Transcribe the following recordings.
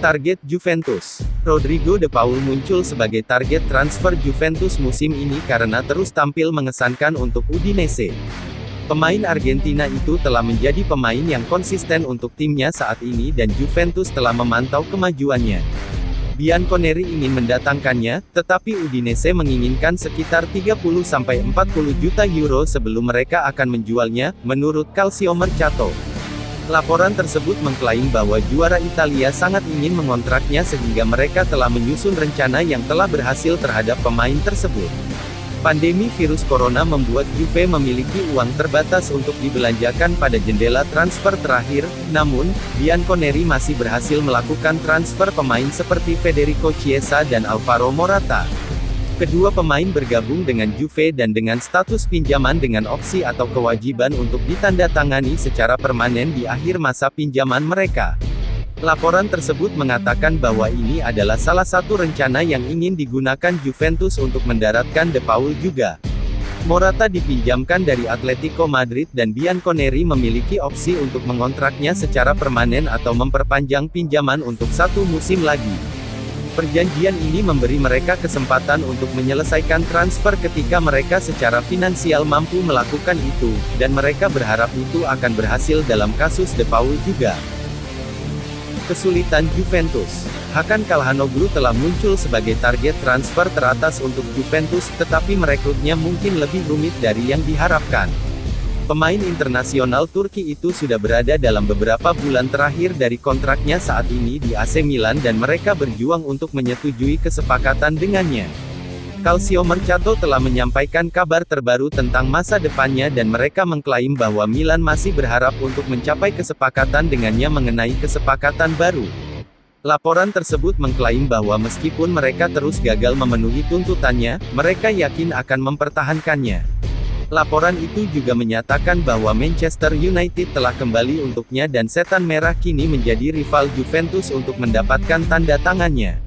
Target Juventus. Rodrigo de Paul muncul sebagai target transfer Juventus musim ini karena terus tampil mengesankan untuk Udinese. Pemain Argentina itu telah menjadi pemain yang konsisten untuk timnya saat ini dan Juventus telah memantau kemajuannya. Bianconeri ingin mendatangkannya, tetapi Udinese menginginkan sekitar 30-40 juta euro sebelum mereka akan menjualnya, menurut Calciomercato. Laporan tersebut mengklaim bahwa juara Italia sangat ingin mengontraknya sehingga mereka telah menyusun rencana yang telah berhasil terhadap pemain tersebut. Pandemi virus corona membuat Juve memiliki uang terbatas untuk dibelanjakan pada jendela transfer terakhir, namun, Bianconeri masih berhasil melakukan transfer pemain seperti Federico Chiesa dan Alvaro Morata. Kedua pemain bergabung dengan Juve dan dengan status pinjaman dengan opsi atau kewajiban untuk ditandatangani secara permanen di akhir masa pinjaman mereka. Laporan tersebut mengatakan bahwa ini adalah salah satu rencana yang ingin digunakan Juventus untuk mendaratkan De Paul juga. Morata dipinjamkan dari Atletico Madrid dan Bianconeri memiliki opsi untuk mengontraknya secara permanen atau memperpanjang pinjaman untuk 1 musim lagi. Perjanjian ini memberi mereka kesempatan untuk menyelesaikan transfer ketika mereka secara finansial mampu melakukan itu, dan mereka berharap itu akan berhasil dalam kasus De Paul juga. Kesulitan Juventus. Hakan Calhanoglu telah muncul sebagai target transfer teratas untuk Juventus, tetapi merekrutnya mungkin lebih rumit dari yang diharapkan. Pemain internasional Turki itu sudah berada dalam beberapa bulan terakhir dari kontraknya saat ini di AC Milan dan mereka berjuang untuk menyetujui kesepakatan dengannya. Calciomercato telah menyampaikan kabar terbaru tentang masa depannya dan mereka mengklaim bahwa Milan masih berharap untuk mencapai kesepakatan dengannya mengenai kesepakatan baru. Laporan tersebut mengklaim bahwa meskipun mereka terus gagal memenuhi tuntutannya, mereka yakin akan mempertahankannya. Laporan itu juga menyatakan bahwa Manchester United telah kembali untuknya dan Setan Merah kini menjadi rival Juventus untuk mendapatkan tanda tangannya.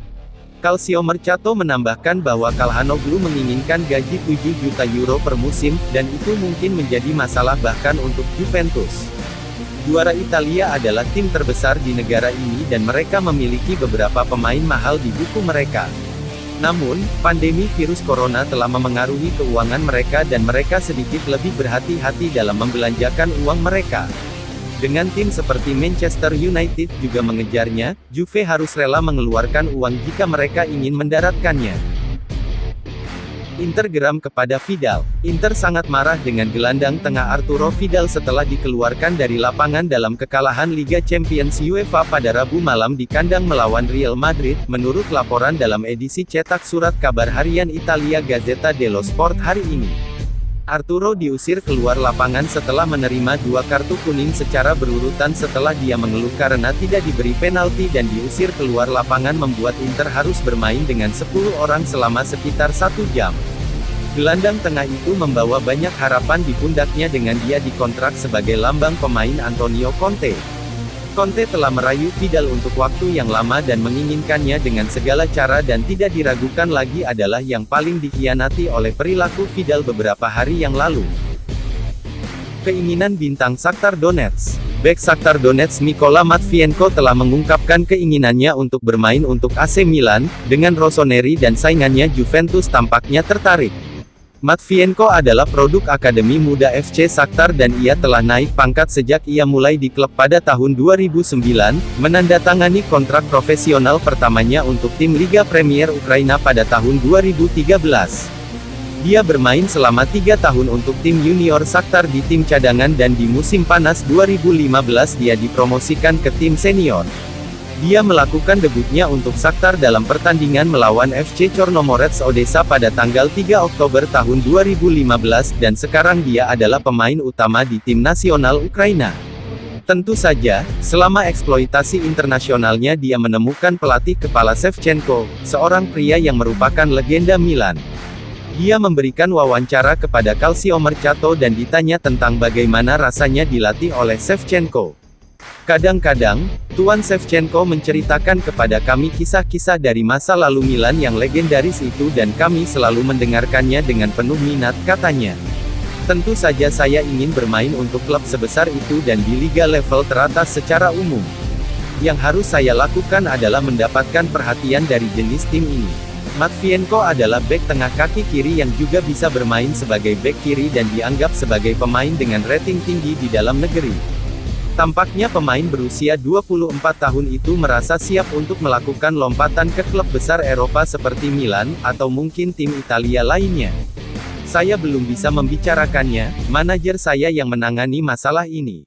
Calciomercato menambahkan bahwa Calhanoglu menginginkan gaji 7 juta euro per musim, dan itu mungkin menjadi masalah bahkan untuk Juventus. Juara Italia adalah tim terbesar di negara ini dan mereka memiliki beberapa pemain mahal di buku mereka. Namun, pandemi virus corona telah memengaruhi keuangan mereka dan mereka sedikit lebih berhati-hati dalam membelanjakan uang mereka. Dengan tim seperti Manchester United juga mengejarnya, Juve harus rela mengeluarkan uang jika mereka ingin mendaratkannya. Inter geram kepada Vidal. Inter sangat marah dengan gelandang tengah Arturo Vidal setelah dikeluarkan dari lapangan dalam kekalahan Liga Champions UEFA pada Rabu malam di kandang melawan Real Madrid, menurut laporan dalam edisi cetak surat kabar harian Italia Gazzetta dello Sport hari ini. Arturo diusir keluar lapangan setelah menerima 2 kartu kuning secara berurutan setelah dia mengeluh karena tidak diberi penalti dan diusir keluar lapangan membuat Inter harus bermain dengan 10 orang selama sekitar 1 jam. Gelandang tengah itu membawa banyak harapan di pundaknya dengan dia dikontrak sebagai lambang pemain Antonio Conte. Conte telah merayu Vidal untuk waktu yang lama dan menginginkannya dengan segala cara dan tidak diragukan lagi adalah yang paling dikhianati oleh perilaku Vidal beberapa hari yang lalu. Keinginan bintang Shakhtar Donetsk. Bek Shakhtar Donetsk Mykola Matvienko telah mengungkapkan keinginannya untuk bermain untuk AC Milan, dengan Rossoneri dan saingannya Juventus tampaknya tertarik. Matvienko adalah produk Akademi Muda FC Shakhtar dan ia telah naik pangkat sejak ia mulai di klub pada tahun 2009, menandatangani kontrak profesional pertamanya untuk tim Liga Premier Ukraina pada tahun 2013. Dia bermain selama 3 tahun untuk tim junior Shakhtar di tim cadangan dan di musim panas 2015 dia dipromosikan ke tim senior. Dia melakukan debutnya untuk Shakhtar dalam pertandingan melawan FC Chornomorets Odessa pada tanggal 3 Oktober tahun 2015 dan sekarang dia adalah pemain utama di tim nasional Ukraina. Tentu saja, selama eksploitasi internasionalnya dia menemukan pelatih kepala Shevchenko, seorang pria yang merupakan legenda Milan. Dia memberikan wawancara kepada Calciomercato dan ditanya tentang bagaimana rasanya dilatih oleh Shevchenko. Kadang-kadang, Tuan Shevchenko menceritakan kepada kami kisah-kisah dari masa lalu Milan yang legendaris itu dan kami selalu mendengarkannya dengan penuh minat, katanya. Tentu saja saya ingin bermain untuk klub sebesar itu dan di liga level teratas secara umum. Yang harus saya lakukan adalah mendapatkan perhatian dari jenis tim ini. Matvienko adalah bek tengah kaki kiri yang juga bisa bermain sebagai bek kiri dan dianggap sebagai pemain dengan rating tinggi di dalam negeri. Tampaknya pemain berusia 24 tahun itu merasa siap untuk melakukan lompatan ke klub besar Eropa seperti Milan, atau mungkin tim Italia lainnya. Saya belum bisa membicarakannya, manajer saya yang menangani masalah ini.